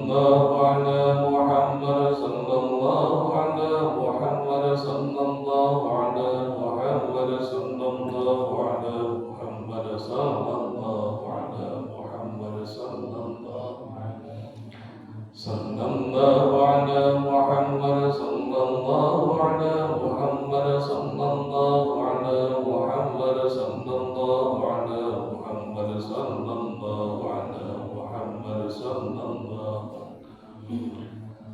الله على محمد صلى الله على محمد صلى الله على محمد صلى الله على محمد صلى الله على محمد صلى الله صلى الله على محمد صلى الله على محمد صلى الله على محمد صلى الله على محمد صلى الله على محمد صلى الله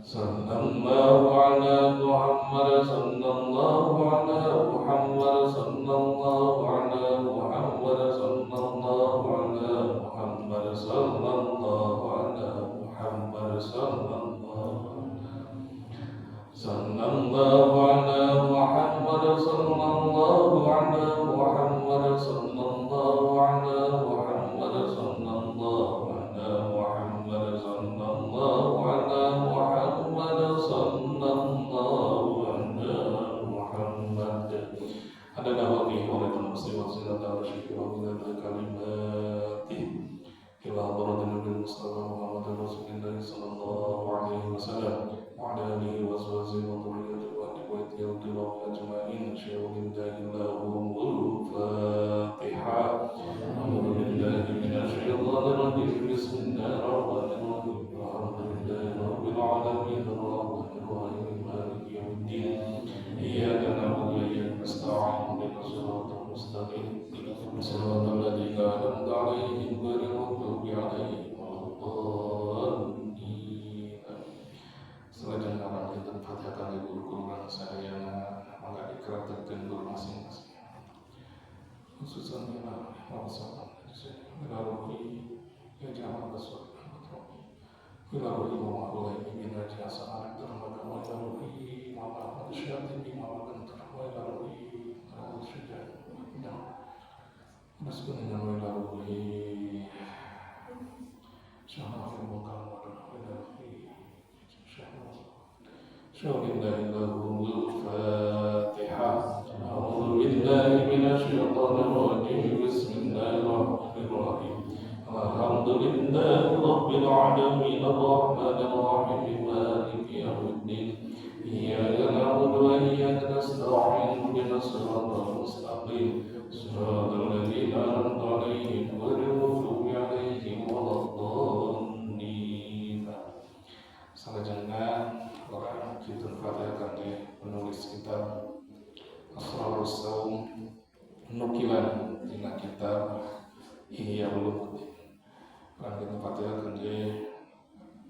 صلى الله على محمد صلى الله على محمد صلى الله على محمد صلى الله على محمد صلى الله على محمد صلى الله صلى الله على محمد صلى الله على محمد صلى الله على محمد صلى الله على محمد صلى الله على محمد صلى الله على محمد عدد وقيه ولد المسلم وزنة عرشه ومدد كلماته إلى حضرة النبي المصطفى محمد رسول الله صلى الله عليه وسلم وعلى آله وأزواجه وذريته وأهل بيته رضي الله أجمعين شيخ الله اللهم الفاتحة أعوذ بالله من الشيطان الرجيم بسم الله الرحمن الرحيم الحمد لله رب العالمين الرحمن الرحيم مالك يوم الدين إياك نعبد وإياك نستعين اهدنا الصراط المستقيم صراط الذين أنعمت عليهم غير المغضوب عليهم ولا الضالين. Selajeng orang dinten Fatihah guru-guru saya mangga dikeratakeun guru masing-masing. Khususnya masalah ilahi ya jangan besar ilahi wa mulai bina jasa anak termaga wa ilahi mama manusia tinggi mama bentar wa ilahi rawat syujah Nasbunna wa ilahi syahra mukam wa ilahi شهد الله لهم الفاتحة أعوذ بالله من الشيطان الرجيم بسم الله الرحمن الرحيم الحمد لله رب العالمين الرحمن الرحيم مالك يوم الدين إياك نعبد وإياك نستعين اهدنا الصراط المستقيم صراط الذين أنعمت عليهم غير المغضوب عليهم ولا الضالين. Salajengna orang kita Fatihah kangge penulis kitab Asrarus Saum nukilan dina kitab Ihya Ulumuddin. Orang kita Fatihah kangge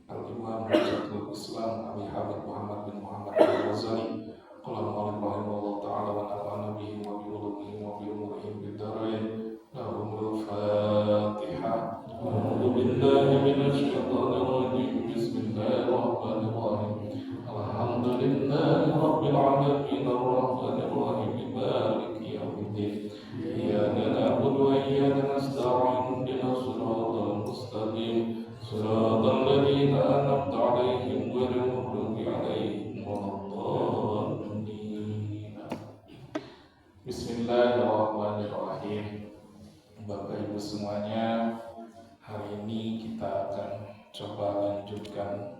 Al-Imam Syekhul Islam Abi Hamid Muhammad bin Muhammad Al-Ghazali qala rahimahullah ta'ala wa nafa'ana bihi wa bi ulumihi wa bi umurihim bid darain lahumul Fatihah. A'udzu billahi minasy syaithanir rajim. Bismillahirrahmanirrahim. Alhamdulillahi rabbil alamin arrahmanir rahim maliki yaumiddin. Iyyaka na'budu wa iyyaka nasta'in ihdinas siratal mustaqim siratal ladzina an'amta 'alaihim ghairil maghdubi 'alaihim waladdallin. Bismillahirrahmanirrahim. Bapak Ibu semuanya, hari ini kita akan coba lanjutkan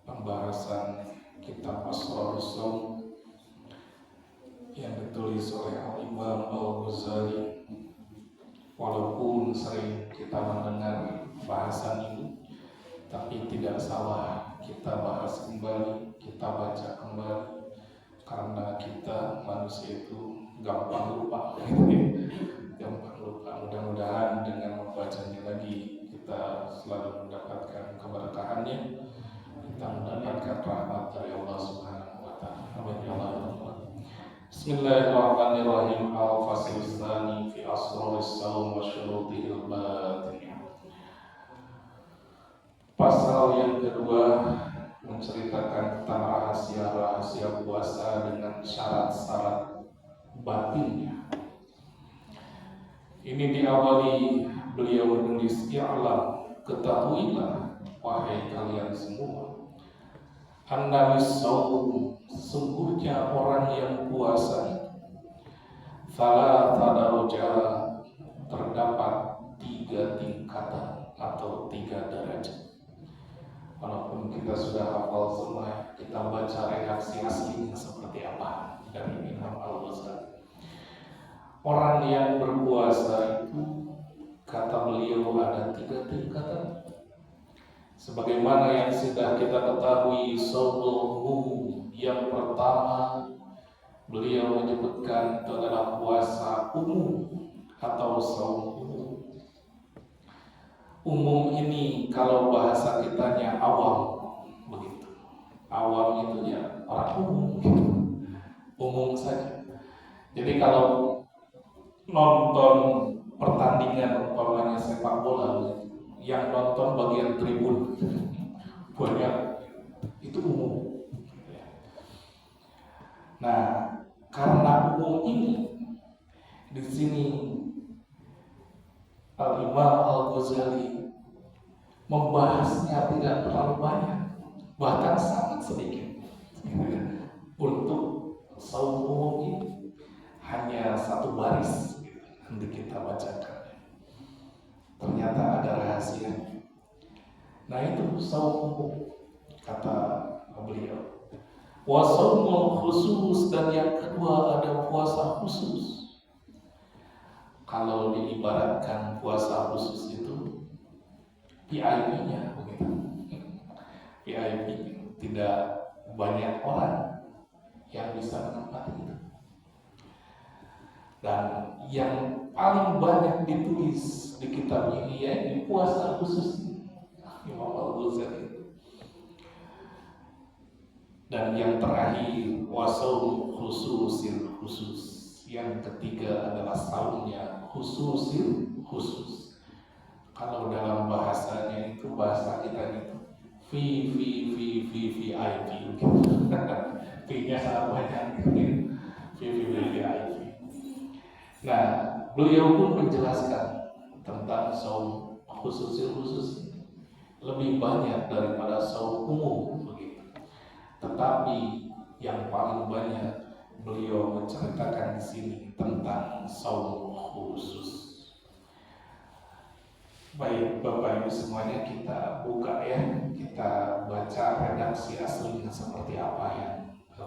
pembahasan kitab Asrarus Saum yang ditulis oleh Al-Imam Al-Ghazali. Walaupun sering kita mendengar bahasan ini, tapi tidak salah kita bahas kembali, kita baca kembali, karena kita manusia itu gampang lupa. Gampang lupa. Mudah-mudahan dengan membacanya lagi kita selalu mendapatkan keberkahannya, kita mendapatkan rahmat dari Allah Subhanahu wa Ta'ala. Amin ya Allah. Bismillahirrahmanirrahim. Al-Fasl Tsani fi Asrarus Saum wa Syurutihil Batin. Pasal yang kedua menceritakan tentang rahasia-rahasia puasa dengan syarat-syarat batinnya. Ini diawali beliau menulis, "I'lam, ketahuilah wahai kalian semua, annalis saum, sungguhnya orang yang puasa salatha darajat, terdapat 3 tingkatan atau 3 derajat. Walaupun kita sudah hafal semua, kita baca redaksi aslinya seperti apa dari Imam Al-Ghazali. Orang yang berpuasa itu, kata beliau, ada 3 tingkatan. Sebagaimana yang sudah kita ketahui, shaumul yang pertama beliau menyebutkan itu adalah puasa umum atau saum umum. Umum ini kalau bahasa kitanya awam, begitu. Awam itu ya orang umum, umum saja. Jadi kalau nonton pertandingan umpamanya sepak bola, yang nonton bagian tribun banyak, itu umum. Nah, karena umum ini, di sini Al-Imam Al-Ghazali membahasnya tidak terlalu banyak, bahkan sangat sedikit. Untuk saum umum ini hanya 1 baris nanti kita bacakan. Ternyata ada rahasianya. Nah, itu saum umum kata beliau. Wa saumul khusus, dan yang kedua ada puasa khusus. Kalau diibaratkan puasa khusus itu VIP-nya begitu. VIP, tidak banyak orang yang bisa menempati itu. Dan yang paling banyak ditulis di kitab ini yaitu puasa khusus Imam Al-Ghazali. Dan yang terakhir wasaum khususil khusus. Yang ketiga adalah saumnya khususil khusus. Kalau dalam bahasanya itu, bahasa kita itu VIP. V-nya sangat banyak gitu. VIP. Nah, beliau pun menjelaskan tentang saum khususil khusus lebih banyak daripada saum umum begitu. Tetapi yang paling banyak beliau menceritakan di sini tentang saum khusus. Baik, Bapak Ibu semuanya, kita buka ya, kita baca redaksi aslinya seperti apa yang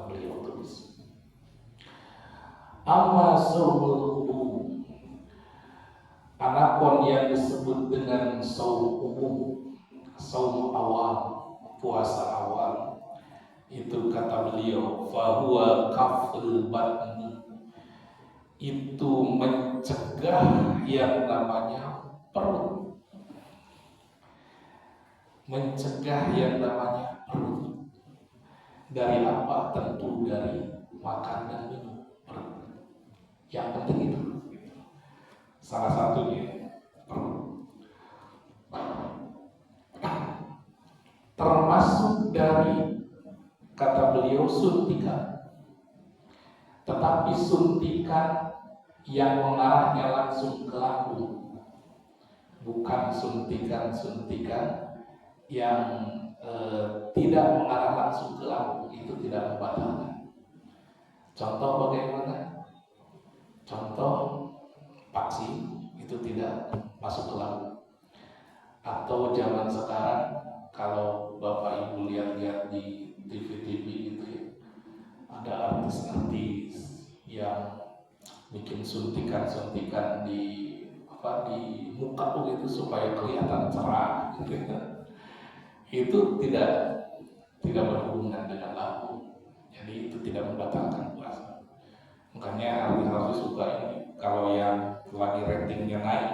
beliau tulis. Amma saumul umum, anapun yang disebut dengan saum umum, saum awal, puasa awal, itu kata beliau, fahuwa kaful batni, itu mencegah yang namanya perut. Mencegah yang namanya perut. Dari apa? Tentu dari makan dan minum. Perut. Yang penting itu. Salah satunya perut. Termasuk dari, kata beliau, suntikan. Tetapi suntikan yang mengarahnya langsung ke lambung, bukan suntikan yang tidak mengarah langsung ke lambung, itu tidak membatalkan. Contoh bagaimana? Contoh vaksin itu tidak masuk ke lambung. Atau zaman sekarang kalau Bapak Ibu lihat-lihat di TV itu ya, ada artis-artis yang bikin suntikan di muka begitu supaya kelihatan cerah gitu. Itu tidak berhubungan dengan lambung, jadi itu tidak membatalkan puasa. Makanya artis suka ini kalau yang lagi ratingnya naik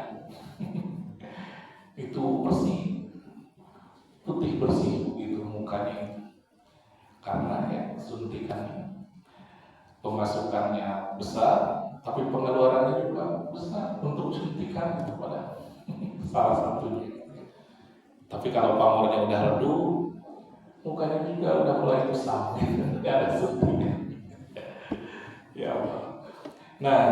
itu bersih, putih bersih begitu mukanya, karena ya suntikannya pemasukannya besar, tapi pengeluarannya juga besar untuk suntikan kepada salah satunya. Tapi kalau pamornya udah redup, mukanya juga udah mulai kusam, tidak ada suntikan. Ya Allah. Nah,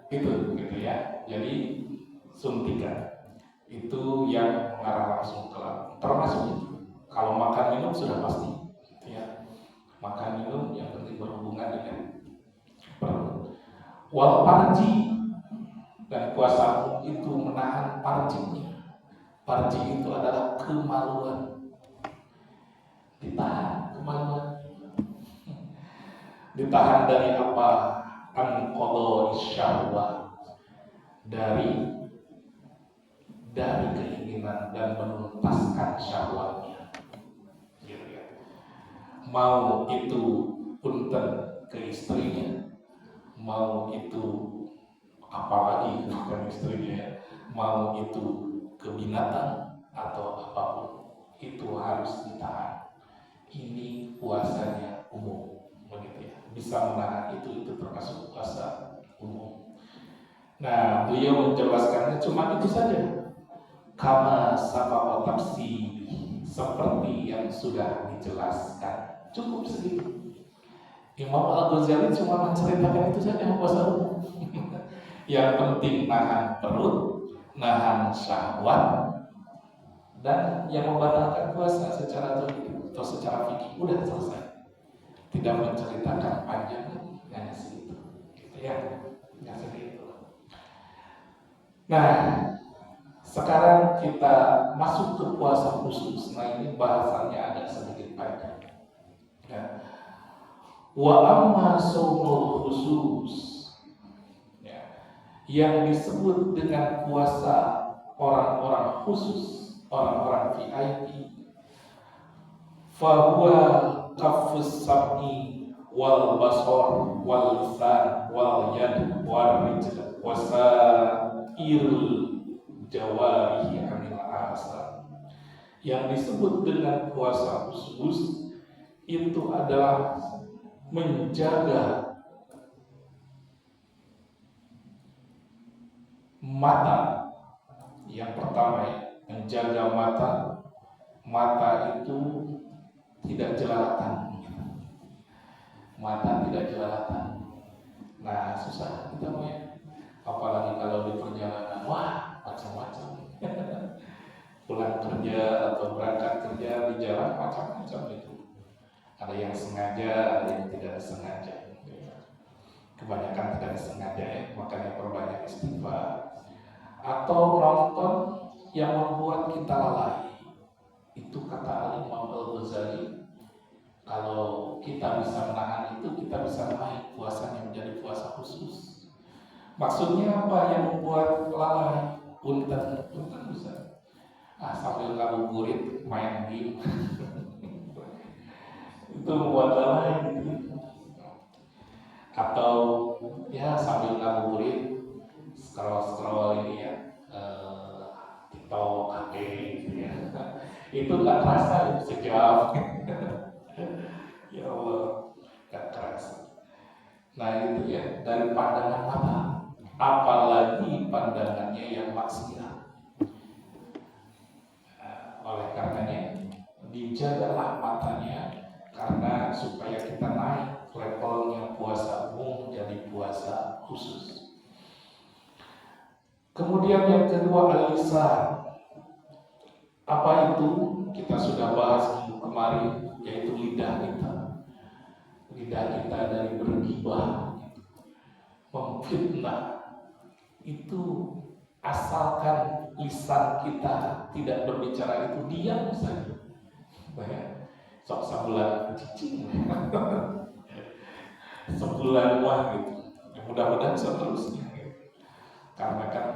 itu gitu ya. Jadi suntikan itu yang mengarah langsung ke lambung. Termasuk itu. Kalau makan minum sudah pasti, ya. Makan minum yang penting berhubungan dengan perut. Wal parji, dan puasa itu menahan parjinya. Parji itu adalah kemaluan. Ditahan kemana? Ditahan dari apa? An-qadha syahwat, dari keinginan dan menuntaskan syahwatnya. Gitu ya. Mau itu punten ke istrinya, mau itu apalagi bukan istrinya ya, mau itu ke binatang atau apapun, itu harus ditahan. Ini puasanya umum, begitu ya. Bisa menahan itu termasuk puasa umum. Nah, beliau menjelaskannya cuma itu saja. Kama sabaqa tafsir, seperti yang sudah dijelaskan. Cukup segitu. Imam Al-Ghazali cuma menceritakan itu saja puasa umum. Yang penting nahan perut, nahan syahwat, dan yang membatalkan puasa secara zahir atau secara fikih udah selesai. Tidak menceritakan panjang, hanya segitu. Gitu ya, hanya segitu. Nah, sekarang kita masuk ke puasa khusus. Nah, ini bahasannya agak sedikit panjang. Ya. Wa amma shaumul khusus, ya, yang disebut dengan puasa orang-orang khusus, orang-orang VIP, fahuwa kafus sab'i wal basar wal lisan wal yad wal rijl wasairul jawarihi anil asar. Yang disebut dengan puasa khusus itu adalah menjaga mata. Yang pertama ya, menjaga mata. Mata itu tidak jelalatan. Mata tidak jelalatan. Nah, susah kita mau ya. Apalagi kalau di perjalanan, wah macam-macam. Pulang kerja atau berangkat kerja di jalan macam-macam itu. Ada yang sengaja, ada yang tidak sengaja. Kebanyakan tidak sengaja ya, makanya perbanyak istighfar. Atau nonton yang membuat kita lalai. Itu kata Imam Al-Ghazali, kalau kita bisa menahan itu, kita bisa naik puasanya menjadi puasa khusus. Maksudnya apa yang membuat lalai? Punten bisa. Sambil ngabuburit main game. Itu membuat lalai gitu. Atau ya sambil ngabuburit scroll ini ya, TikTok, HP gitu ya. Itu nggak terasa itu sejam. Ya Allah, nggak terasa. Nah itu ya, dari pandangan mata, apalagi pandangannya yang maksiat. Oleh karenanya dijagalah matanya, karena supaya kita naik levelnya puasa umum jadi puasa khusus. Kemudian yang kedua al-lisan. Apa itu? Kita sudah bahas minggu kemarin, yaitu lidah kita. Lidah kita dari bergibah, memfitnah. Itu asalkan lisan kita tidak berbicara, itu diam saja. Sok sebulan cicing, sebulan wah gitu. Mudah-mudahan seterusnya. Karena kan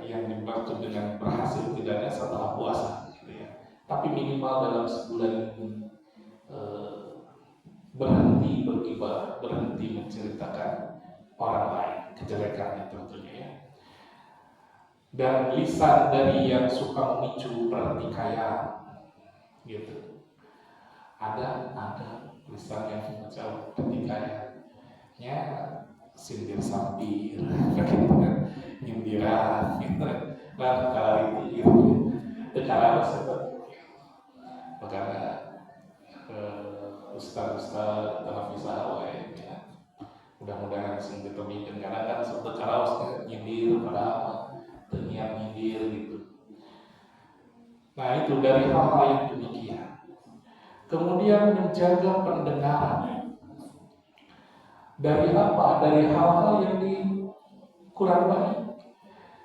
yang dimaksud dengan berhasil tidaknya setelah puasa gitu ya. Tapi minimal dalam sebulan ini berhenti bergibah, berhenti menceritakan orang lain, kejelekannya tentunya ya. Dan lisan dari yang suka memicu pertikaian gitu. Ada lisan yang memicu pertikaian, ya sindir sampir, nyindiran, nah kalau itu cara makanya ustaz televisi awal ya, mudah-mudahan sing ditemui karena kan sebut cara nyindir pada terniat nyindir gitu. Nah itu dari hal-hal yang demikian. Kemudian menjaga pendengaran. Dari apa? Dari hal-hal yang kurang baik.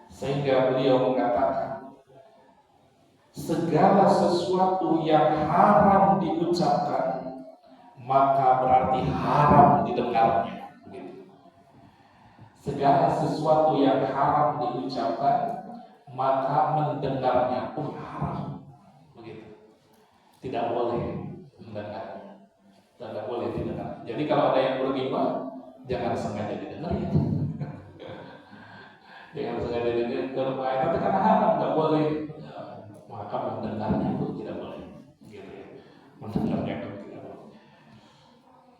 Sehingga beliau mengatakan, segala sesuatu yang haram diucapkan maka berarti haram didengarnya. Segala sesuatu yang haram diucapkan maka mendengarnya pun haram. Begitu. Tidak boleh mendengarnya. Tidak boleh didengar. Jadi kalau ada yang bergibah, jangan sengaja didengarin. Jangan sengaja didengarin. Tapi karena haram nggak boleh. Maka mendengarnya pun tidak boleh. Gitu ya. Mendengarnya pun tidak boleh.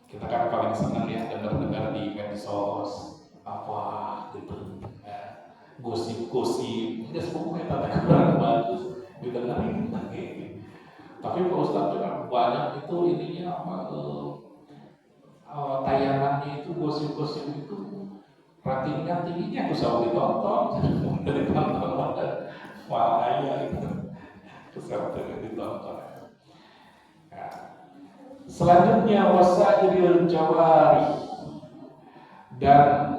Kita kan paling senang ya dengar-dengar di medsos apa gitu, ya, gosip-gosip, ya semuanya tata kebenaran bagus didengarin. Tapi Pak Ustadz juga banyak itu ininya apa tayangannya itu gosip-gosip itu ratingnya tingginya bisa ditonton dari tonton makanya itu bisa ditonton. Ya. Selanjutnya wasairil jawari, dan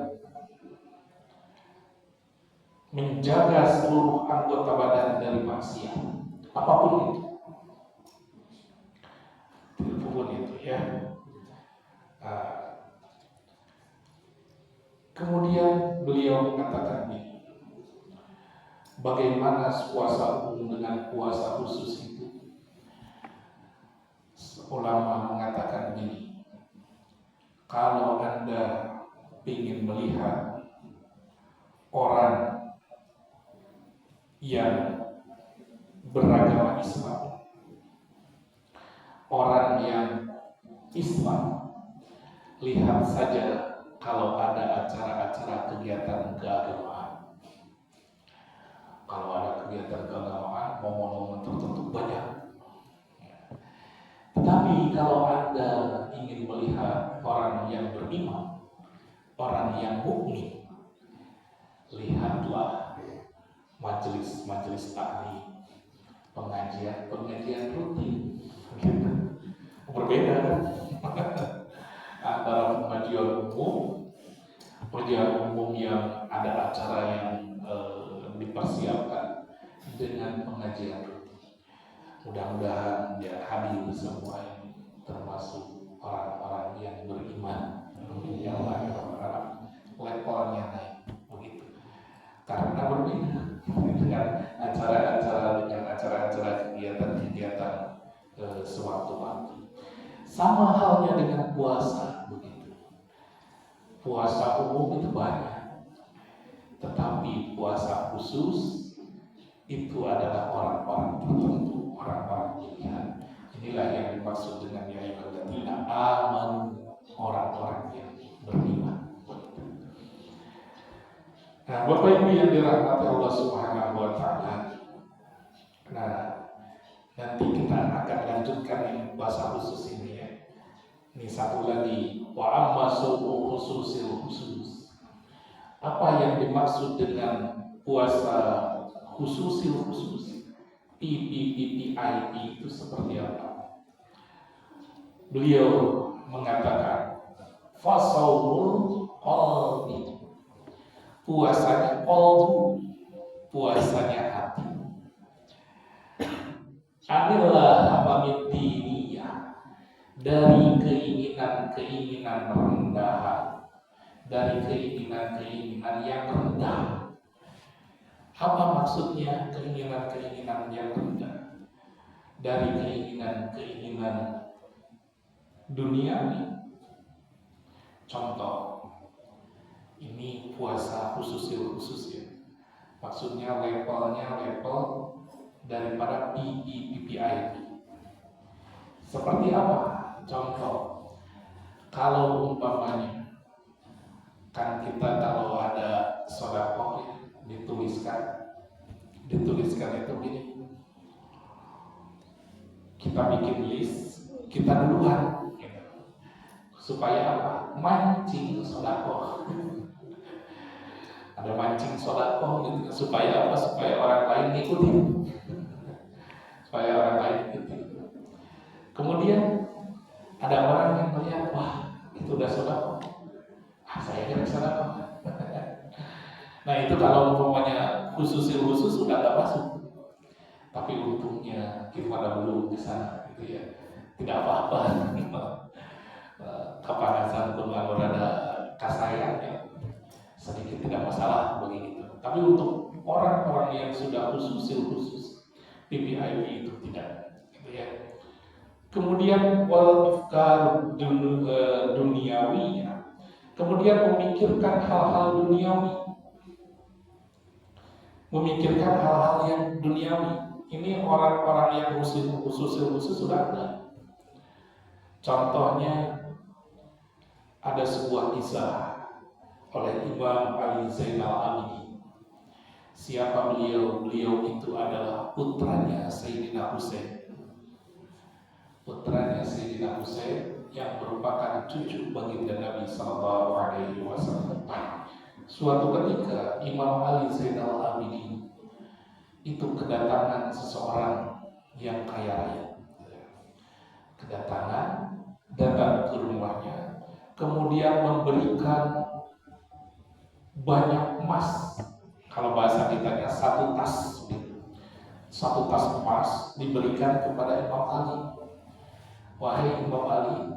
menjaga seluruh anggota badan dari maksiat apapun itu. Apapun itu ya. Kemudian beliau mengatakan ini, bagaimana puasa umum dengan puasa khusus itu? Ulama mengatakan ini, kalau Anda ingin melihat orang yang beragama Islam, orang yang Islam, lihat saja kalau ada acara-acara kegiatan keagamaan. Kalau ada kegiatan keagamaan, momen-momen tertentu banyak. Tetapi kalau Anda ingin melihat orang yang beriman, orang yang mukmin, lihatlah majelis taklim, pengajian rutin, gitu. Berbeda kan? Antara pengajian umum yang ada acara yang dipersiapkan dengan pengajian rutin. Mudah-mudahan ya hadir semua ini, termasuk orang-orang yang beriman, yang levelnya naik, begitu. Karena berbeda dengan acara-acara kegiatan sewaktu-waktu. Sama halnya dengan puasa, begitu. Puasa umum itu banyak, tetapi puasa khusus itu adalah orang-orang tertentu, orang-orang pilihan. Inilah yang dimaksud dengan ya ayyuhalladzina amanu, orang-orang yang beriman. Nah, Bapak Ibu yang dirahmati Allah Subhanahu wa taala. Nah, nanti kita akan lanjutkan yang puasa khusus ini ya. Ini satu lagi, wa amma su'u khususil khusus. Apa yang dimaksud dengan puasa khususil khusus? PPPIP itu seperti apa? Beliau mengatakan fasaumul qalbi, puasanya qalbu, puasanya hati. Adalah apa diniyah, dari keinginan-keinginan rendahan, dari keinginan-keinginan yang rendah. Apa maksudnya keinginan-keinginan yang rendah? Dari keinginan-keinginan duniawi. Contoh, ini puasa khusus ya. Maksudnya levelnya level daripada PPIP. Seperti apa? Contoh, kalau umpamanya kan kita kalau ada sedekah dituliskan itu gini, kita bikin list, kita duluan gitu. Supaya apa? Mancing sedekah. Ada mancing sedekah gitu. Supaya apa? Supaya orang lain ngikutin. Kemudian ada orang yang melihat, wah itu udah sedekah, saya kan sedekah. Nah itu kalau umpamanya khusus udah nggak masuk. Tapi untungnya kita dahulu di sana gitu ya. Tidak apa-apa. Kepanasan pun kalau ada kasayan ya sedikit tidak masalah begitu. Tapi untuk orang-orang yang sudah khusus PPIP itu tidak gitu ya. Kemudian wal ifkar duniawi ya. Kemudian memikirkan hal-hal duniawi. Memikirkan hal-hal yang duniawi. Ini orang-orang yang khusus sudah ada. Contohnya ada sebuah kisah oleh Imam Ali Zainal Abidin. Siapa beliau? Beliau itu adalah putranya Sayyidina Husain. Putranya Sayyidina Husain yang merupakan cucu baginda Nabi Sallallahu Alaihi Wasallam. Suatu ketika Imam Ali Zainal Abidin itu kedatangan seseorang yang kaya raya. Datang ke rumahnya, kemudian memberikan banyak emas. Kalau bahasa kitanya satu tas emas diberikan kepada Imam Ali. Wahai Imam Ali,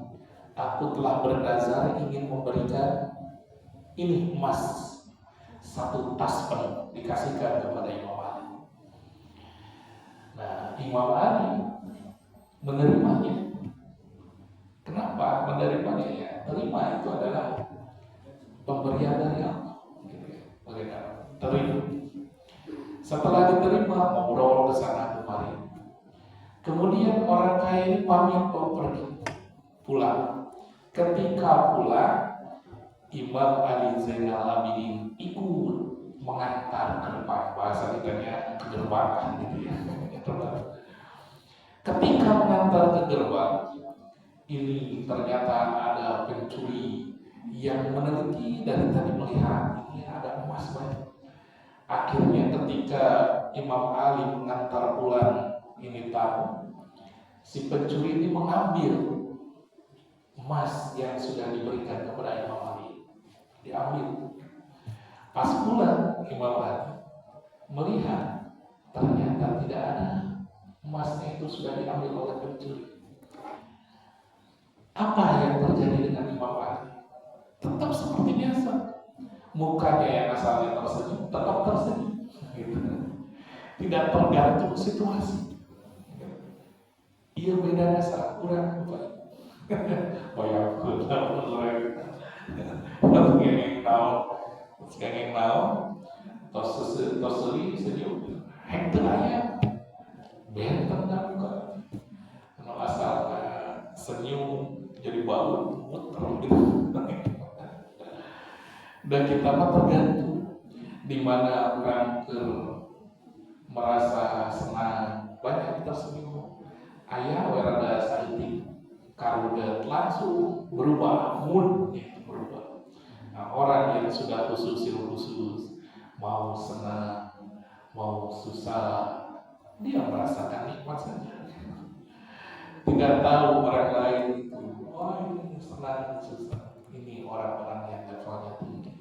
aku telah bernazar ingin memberikan ini emas satu tas penuh, dikasihkan kepada Imam Ali. Nah, Imam Ali menerimanya. Kenapa menerimanya ya? Terima itu adalah pemberian dari Allah. Terima. Setelah diterima, ngobrol ke sana kemari. Kemudian orang kaya ini pamit mau pergi pulang. Ketika pulang, Imam Ali Zainal Abidin ikut mengantar ke depan. Bahasa kitanya ke gerbang gitu ya. Ketika mengantar ke gerbang, ini ternyata ada pencuri yang meneliti dari tadi melihat ini ada emas banyak. Akhirnya ketika Imam Ali mengantar pulang ini tamu, si pencuri ini mengambil emas yang sudah diberikan kepada Imam Ali. Diambil. Pas pulang Imam Ali melihat ternyata tidak ada, emasnya itu sudah diambil oleh pencuri. Apa yang terjadi dengan Imam Ali? Tetap seperti biasa. Mukanya yang asalnya tersenyum, tetap tersenyum. Gitu. Tidak tergantung situasi. Iya bedanya saat kurang baik. Bayar kurang Kenging naon, tos senyum, hektar aja, benteng dah bukan. Kalau asal senyum jadi bau muter gitu. Dan kita mah tergantung di mana orang merasa senang banyak kita senyum. Ayah werada saeutik karudet langsung berubah mood itu berubah. Nah, orang yang sudah khusus mau senang mau susah dia merasakan nikmat saja. Tidak tahu orang lain itu ini senang susah. Ini orang-orang yang levelnya tinggi.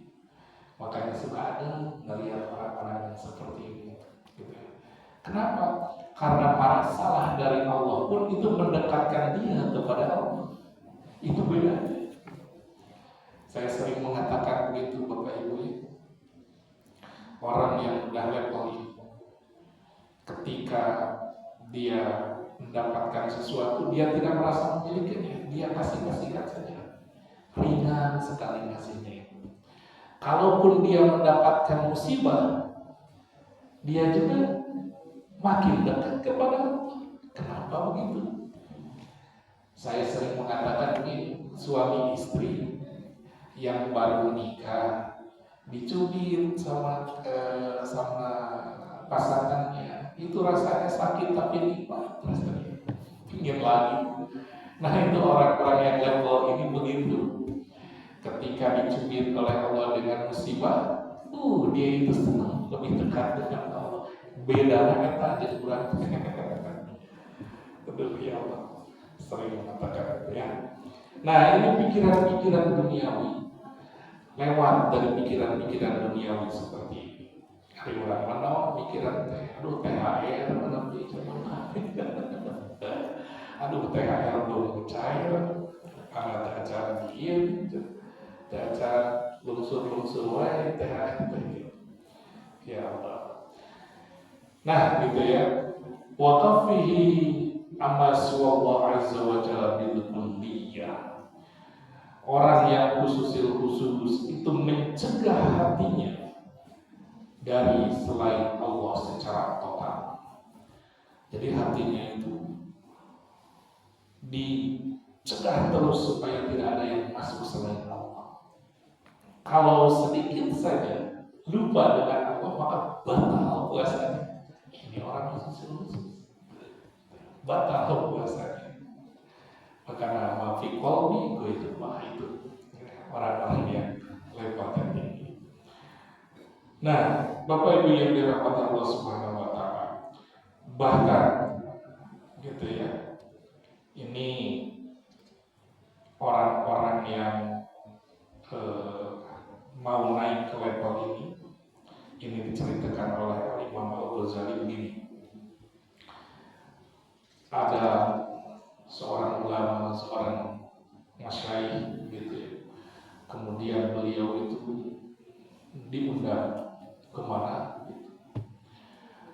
Makanya suka ada melihat orang-orang yang seperti ini. Gitu. Kenapa? Karena para salah dari Allah pun itu mendekatkan dia kepada Allah. Itu beda. Saya sering mengatakan begitu Bapak Ibu ya. Orang yang sudah level ini, ketika dia mendapatkan sesuatu, dia tidak merasa memilikinya, dia kasih-kasihkan saja. Ringan sekali ngasihnya. Kalaupun dia mendapatkan musibah, dia juga makin dekat kepada Allah. Kenapa begitu? Saya sering mengatakan begini, suami istri yang baru menikah dicubit sama pasangannya, itu rasanya sakit tapi nikmat rasanya, ingin lagi. Nah itu orang-orang yang level ini begitu. Ketika dicubit oleh Allah dengan musibah, dia itu senang, lebih dekat dengan Allah. Bedanya kata aja kurang. Betul ya Allah sering mengatakan ya. Nah ini pikiran-pikiran duniawi lewat dari pikiran-pikiran duniawi seperti ini. Ribuan mana pikiran teh, aduh THR menepi cuman, aduh THR belum cair, karena acara diem, acara lungsur wae THR teh, ya Allah. Nah gitu ya, wa kafihi amma suwallahu azza wa jalla bil kulliyah. Orang yang khusus itu mencegah hatinya dari selain Allah secara total. Jadi hatinya itu dicegah terus supaya tidak ada yang masuk selain Allah. Kalau sedikit saja lupa dengan Allah maka batal puasanya. Ini orang khusus batal puasanya. Maka nama fi qalbi itu orang-orang yang level tinggi. Nah, Bapak Ibu yang dirahmati Allah Subhanahu wa taala. Bahkan gitu ya. Ini orang-orang yang mau naik ke level ini diceritakan oleh Imam Al-Ghazali begini. Ada seorang ulama, seorang masyaikh gitu ya. Kemudian beliau itu diundang kemana gitu.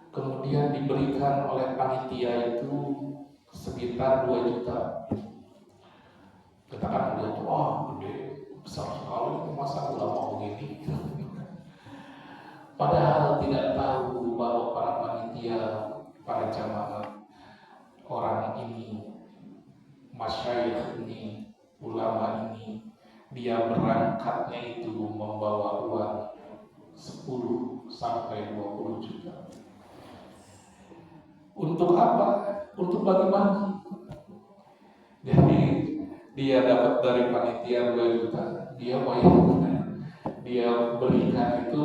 Kemudian diberikan oleh panitia itu sekitar 2 juta. Katakan beliau itu, gede, besar sekali, masa ulama begini. Padahal tidak tahu bahwa para panitia, para jamaah, orang ini, masyayikh ini, ulama ini, dia berangkatnya itu membawa uang 10 sampai 20 juta. Untuk apa? Untuk bagi-bagi. Jadi dia dapat dari panitia 2 juta, dia bayar, dia berikan itu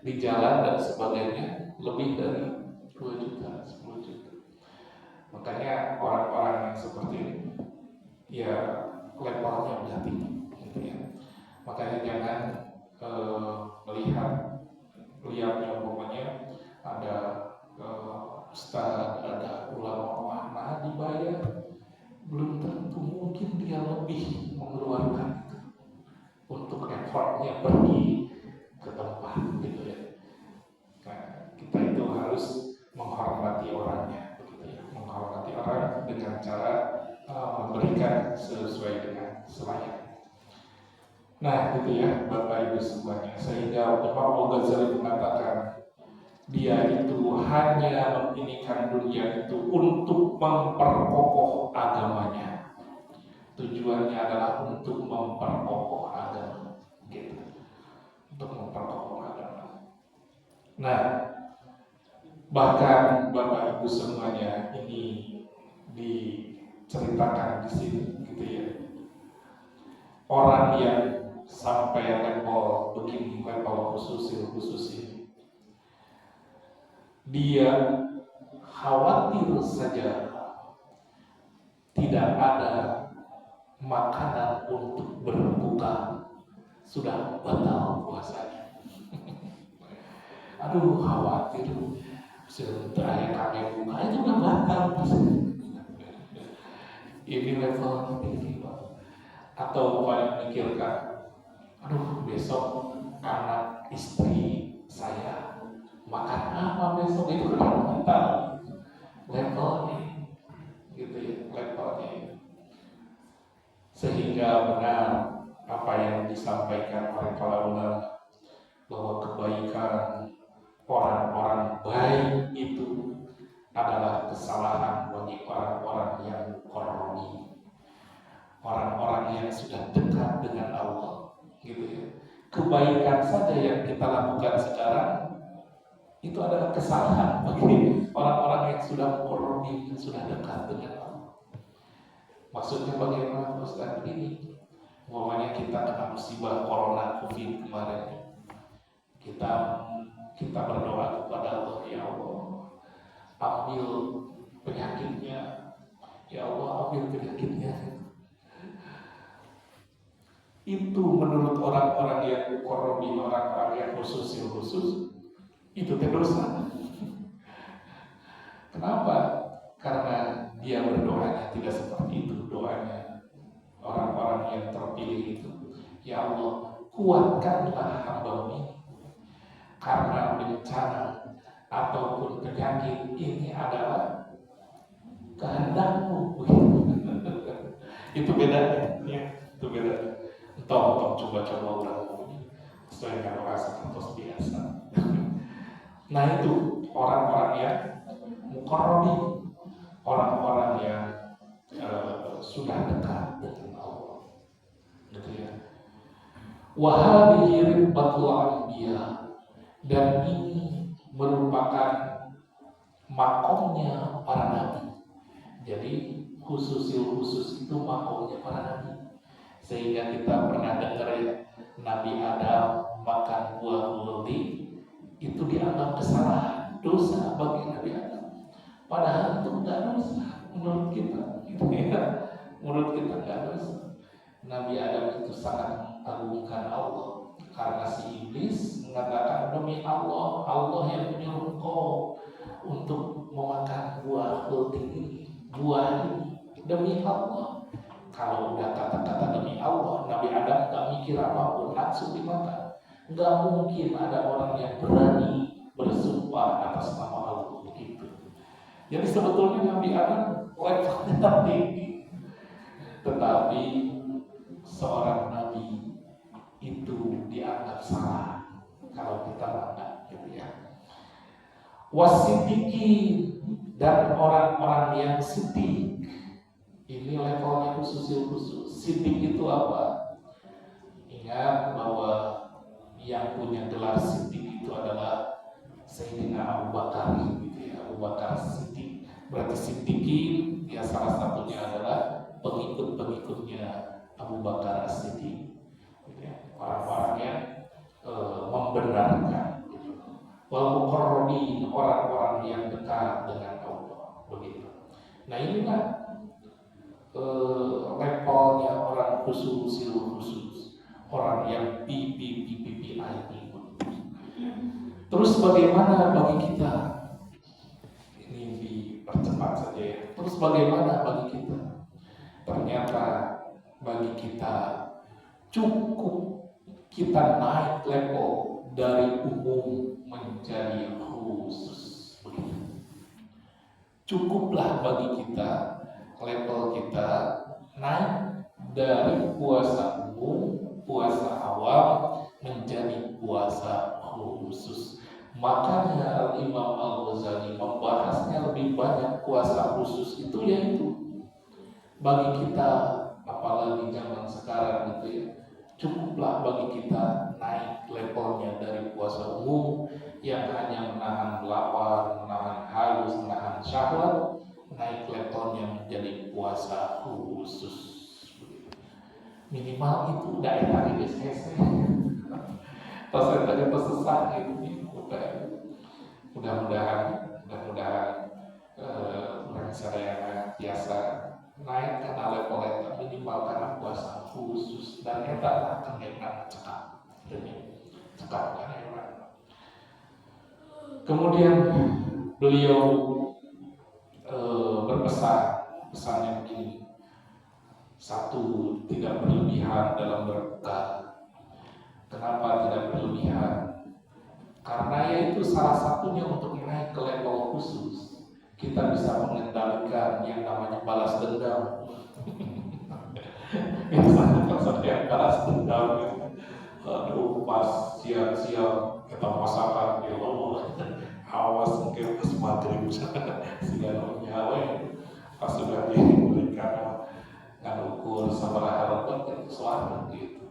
di jalan dan sebagainya lebih dari 2 juta, 10 juta. Makanya orang-orang yang seperti ini ya levelnya udah tinggi gitu ya. Makanya jangan lihatnya pokoknya ada ustaz, ada ulama mana dibayar, belum tentu mungkin dia lebih mengeluarkan itu untuk effortnya pergi ke tempat gitu ya. Nah, kita itu harus menghormati orangnya begitu ya. Menghormati orang dengan cara memberikan sesuai dengan selayaknya. Nah gitu ya Bapak Ibu semuanya. Sehingga Imam Al-Ghazali mengatakan dia itu hanya menginikan dunia itu untuk memperkokoh agamanya. Tujuannya adalah untuk memperkokoh agama, gitu. Untuk memperkokoh agama. Nah, bahkan Bapak Ibu semuanya ini diceritakan di sini, gitu ya. Orang yang sampai level begini, level khusus ini, dia khawatir saja tidak ada makanan untuk berbuka sudah batal puasanya. Aduh khawatir sebentar ya kami buka itu udah batal puasanya. Ini level tinggi Pak. Atau paling mikirkan, aduh besok anak istri saya makan apa besok, itu kan mental levelnya gitu ya, levelnya. Sehingga benar apa yang disampaikan oleh para ulama bahwa kebaikan orang-orang baik itu adalah kesalahan bagi orang-orang yang koroni, orang-orang yang sudah dekat dengan Allah gitu ya. Kebaikan saja yang kita lakukan sekarang itu adalah kesalahan bagi orang-orang yang sudah koroni, yang sudah dekat dengan Allah. Maksudnya bagaimana Ustaz ini? Umpamanya kita kena musibah corona COVID kemarin, kita berdoa kepada Allah, ya Allah ambil penyakitnya, ya Allah ambil penyakitnya. Itu menurut orang-orang yang koroni, orang-orang yang khusus Itu dosa. Kenapa? Karena dia berdoanya tidak seperti itu. Doanya orang-orang yang terpilih itu, ya Allah, kuatkanlah hamba-Mu ini karena bencana ataupun penyakit ini adalah kehendak-Mu. Itu bedanya, ya, itu bedanya. Entah coba-coba orang sesuai dengan rasa terus biasa. Nah itu orang-orang yang muqarrabin, orang-orang yang sudah dekat dengan Allah, gitu ya. Wa hadhihi ribbatul anbiya, dan ini merupakan makomnya para nabi. Jadi khusus itu makomnya para nabi. Sehingga kita pernah dengar ya, Nabi Adam makan buah multi itu dianggap kesalahan, dosa bagi Nabi Adam. Padahal itu enggak dosa menurut kita, gitu ya. Menurut kita enggak dosa. Nabi Adam itu sangat mengagungkan Allah karena si iblis mengatakan, demi Allah, Allah yang menyuruh engkau untuk memakan buah multi ini, buah ini, demi Allah. Kalau udah kata-kata demi Allah, Nabi Adam gak mikir apapun, langsung dimakan. Gak mungkin ada orang yang berani bersumpah atas nama Allah begitu. Jadi sebetulnya Nabi Adam levelnya tinggi, tetapi seorang Nabi itu dianggap salah kalau kita enggak, gitu ya. Wasiddiqin, dan orang-orang yang siddiq. Ini levelnya khusus. Siddiq itu apa? Ingat bahwa yang punya gelar siddiq itu adalah Sayyidina Abu Bakar, gitu ya. Abu Bakar Siddiq. Berarti siddiqin, ya salah satunya adalah pengikut-pengikutnya Abu Bakar Siddiq, gitu ya. Orang-orang yang membenarkan, gitu. Wal muqarrabin, orang-orang yang dekat dengan Allah, begitu. Nah inilah levelnya orang khusus, orang yang PPPPI. Terus bagaimana bagi kita? Ini dipercepat saja ya. Terus bagaimana bagi kita? Ternyata bagi kita cukup kita naik level dari umum menjadi khusus. Cukuplah bagi kita level kita naik dari puasa umum, puasa awam menjadi puasa khusus. Makanya Imam Al-Ghazali membahasnya lebih banyak puasa khusus itu, yaitu bagi kita, apalagi zaman sekarang gitu ya, cukuplah bagi kita naik levelnya dari puasa umum yang hanya menahan lapar, menahan haus, menahan syahwat, naik levelnya menjadi puasa khusus. Minimal itu daerah di SSC. Pas tadi tersesat gitu, mudah-mudahan saya biasa naik karena level minimal karena puasa khusus, dan kita akan cekap kan ya. Kemudian beliau pesannya begini. Satu, tidak berlebihan dalam berbuka. Kenapa tidak berlebihan? Karena yaitu salah satunya untuk naik ke level khusus. Kita bisa mengendalikan yang namanya balas dendam. Itu salah yang balas dendam. Aduh, pas siang-siang kita masakan ya Allah, awas mungkin pas maghrib sehingga nyawa pas sudah diberikan ukur sama harapan itu suara gitu.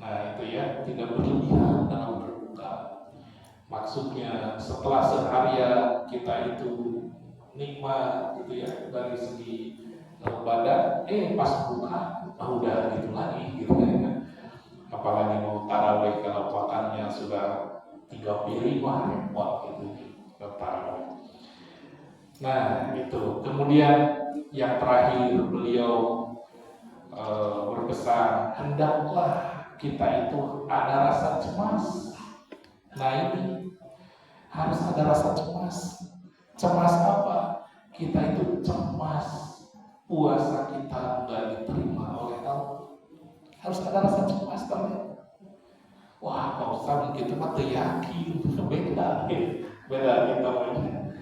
Nah itu ya, tidak berlebihan dalam berbuka. Maksudnya setelah seharian kita itu nikmat gitu ya dari segi badan, pas buka udah gitu lagi gitu ya. Apalagi mau tarawih kalau makannya sudah 3 piring, wah repot gitu tarawih. Nah itu. Kemudian yang terakhir beliau berpesan, hendaklah kita itu ada rasa cemas. Nah ini Harus ada rasa cemas. Cemas apa? Kita itu cemas puasa kita nggak diterima oleh Allah. Harus ada rasa cemas teman. Wah, Pak Ustaz gitu mah teu yakin. Beda kita mainnya.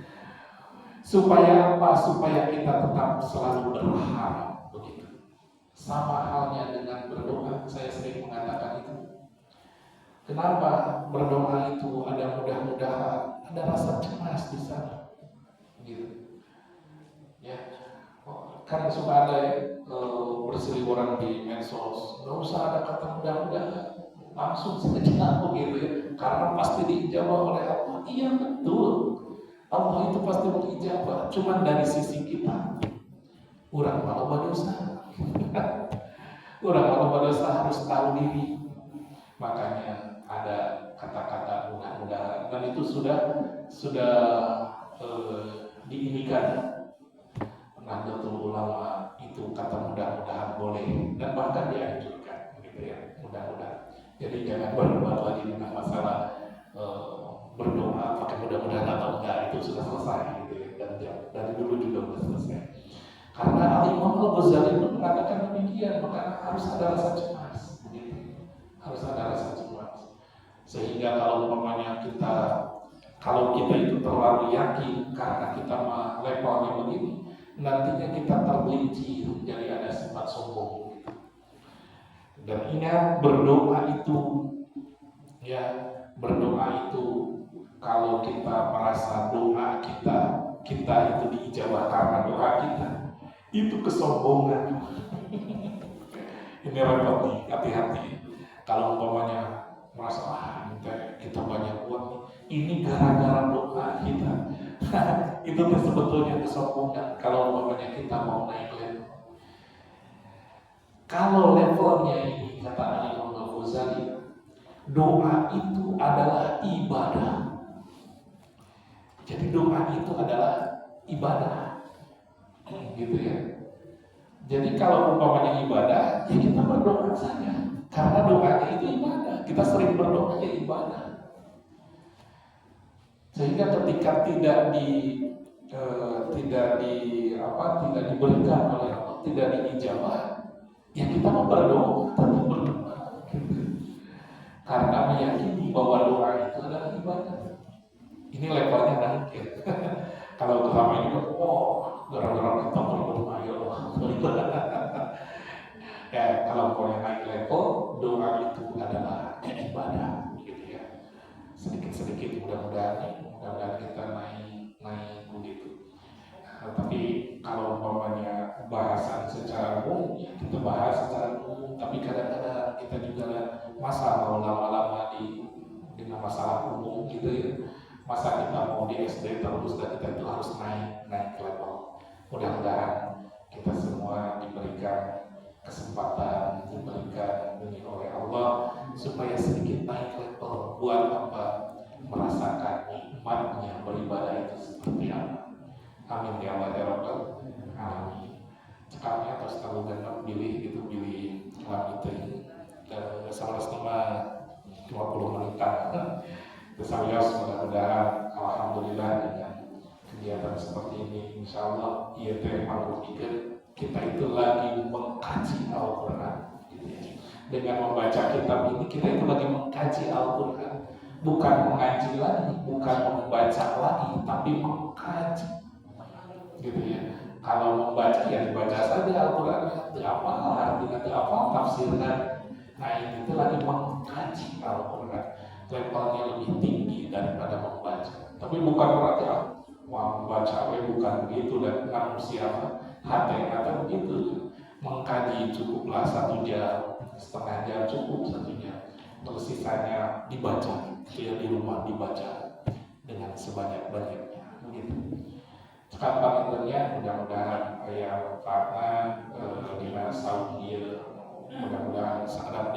Supaya apa? Supaya kita tetap selalu berharap begitu. Sama halnya dengan berdoa, saya sering mengatakan itu. Kenapa berdoa itu ada mudah-mudahan, ada rasa cemas di sana, gitu. Ya, kan suka ada berseliweran di medsos, nggak usah ada kata mudah-mudahan, langsung saja begitu ya, karena pasti diijabah oleh Allah. Iya betul, Allah itu pasti mengijabah, cuman dari sisi kita, orang malu berdosa, orang malu berdosa harus tahu diri, makanya ada kata-kata mudah-mudahan, dan itu sudah diinikan. Nahdlatul Ulama itu kata mudah-mudahan boleh dan bahkan dianjurkan, gitu ya, mudah-mudahan. Jadi jangan berdebat lagi dengan masalah berdoa pakai mudah-mudahan atau enggak, itu sudah selesai, gitu ya, dan dari dulu juga sudah selesai. Karena Al-Imam Al-Ghazali itu mengatakan demikian, maka harus ada rasa cemas, gitu. Harus ada rasa cemas. Sehingga kalau umpamanya kalau kita itu terlalu yakin karena kita levelnya begini, nantinya kita tergelincir jadi ada sifat sombong. Dan ingat, berdoa itu kalau kita merasa doa kita itu diijabah karena doa kita, itu kesombongan. Ini repot nih, hati-hati. Kalau umpamanya merasa kita banyak uang, ini gara-gara doa kita. Itu sebetulnya kesombongan. Kalau umpamanya kita mau naik level, kalau levelnya ini kata Imam Al-Ghazali, doa itu adalah ibadah. Jadi doa itu adalah ibadah, gitu ya. Jadi kalau umpamanya ibadah, ya kita berdoa saja, karena doanya itu ibadah. Kita sering berdoa ya ibadah. Sehingga ketika tidak diberikan oleh Allah, tidak diijabah, ya kita mau berdoa, tetap berdoa. Karena meyakini bahwa doa itu adalah ibadah. Ini levelnya naik ya. Kalau selama ini gara-gara kita berdoa ya Allah. Ya, kalau mau naik level, doa itu adalah ibadah, gitu ya. Sedikit-sedikit mudah-mudahan kita naik begitu. Tapi kalau umpamanya bahasan secara umum, ya kita bahas secara umum. Tapi kadang-kadang kita juga masa mau lama-lama dengan masalah umum gitu ya. Masa kita mau di SD terus dan kita itu harus naik level. Mudah-mudahan kita semua diberikan kesempatan, diberikan ini oleh Allah supaya sedikit naik level. Buat apa? Merasakan nikmatnya beribadah itu seperti apa. Amin ya Allah ya Rabbal alamin. Cekamnya atau selalu genap pilih langit dan sama 50 menitan. Terus mudah-mudahan alhamdulillah dengan kegiatan seperti ini, insya Allah ia menunjukkan kita itu lagi mengkaji Al-Quran. Dengan membaca kitab ini kita itu lagi mengkaji Al-Quran, bukan mengaji lagi, bukan membaca lagi, tapi mengkaji, gitu ya. Kalau membaca ya dibaca saja Al-Quran, apa artinya, apa tafsirnya. Nah ini itu lagi mengkaji Al-Quran, levelnya lebih tinggi daripada membaca. Tapi bukan berarti membaca bukan begitu, dan manusia hati begitu. Mengkaji cukuplah 1 jam, setengah jam cukup 1 jam. Terus sisanya dibaca, ya di rumah dibaca dengan sebanyak-banyaknya. Begitu. Sekarang panggilnya mudah-mudahan ayah karena lima Saudi, mudah-mudahan saat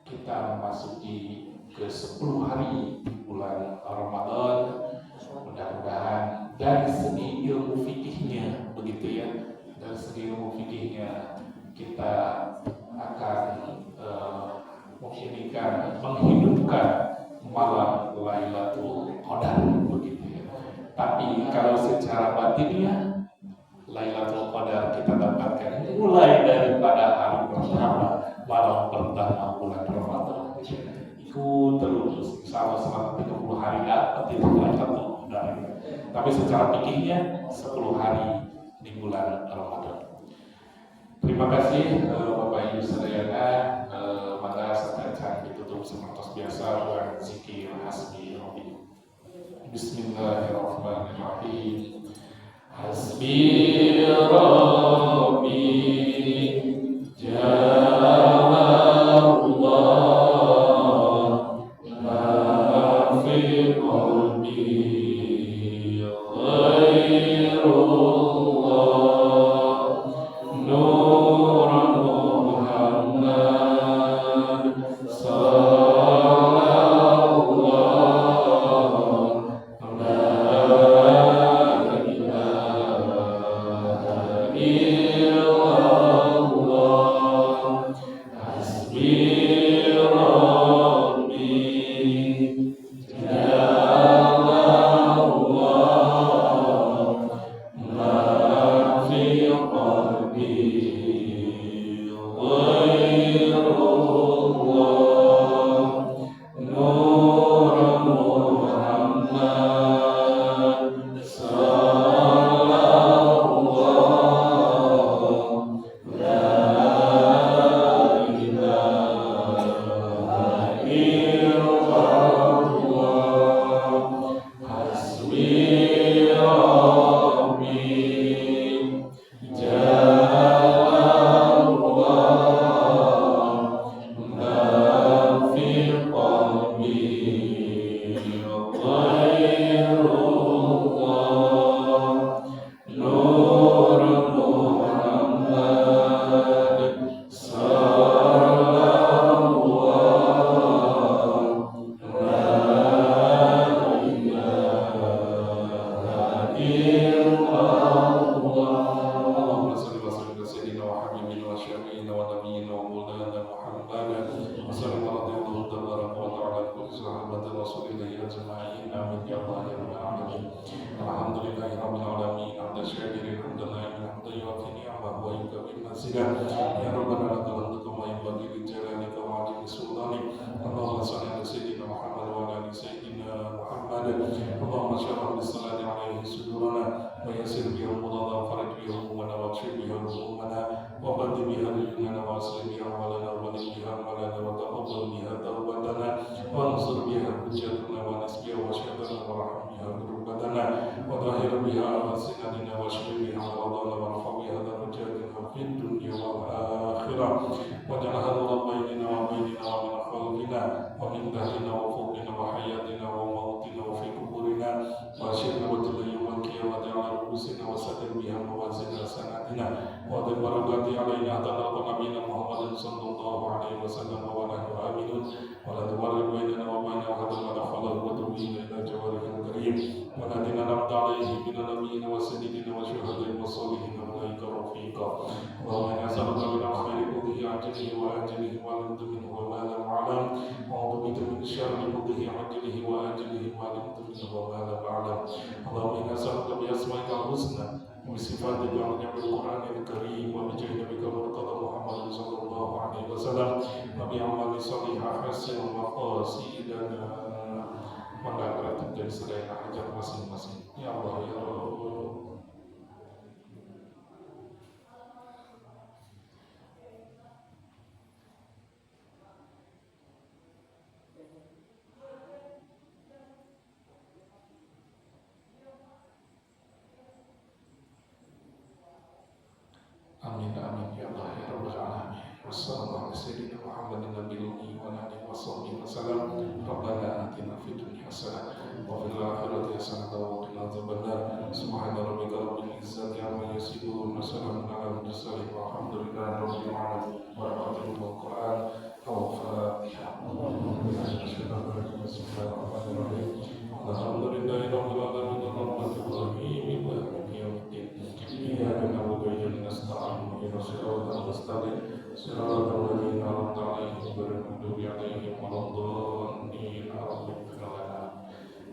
kita memasuki ke 10 hari di bulan Ramadan. Mudah-mudahan dari segi ilmu fikihnya begitu ya, dari segi ilmu fikihnya kita akan menghidupkan malam Lailatul Qadar. Tapi kalau secara batinnya Lailatul Qadar kita dapatkan mulai daripada hari pertama malam pertama bulan Ramadan. Itu terus sama selama 30 hari dapat itu satu dari. Tapi secara pikirnya 10 hari di bulan Ramadan. Terima kasih Bapak Ibu sekalian. Maka saya ditutup seperti biasa dengan zikir hasbi Rabbi. Bismillahirrahmanirrahim. Hasbi Rabbi Jalla ma fi qalbi ghairullah Nur Muhammad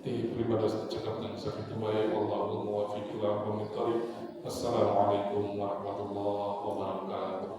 daripada cakap dan sakit baik. Wallahul muwaffiq ila aqwamit thoriq. Wassalamualaikum warahmatullahi wabarakatuh.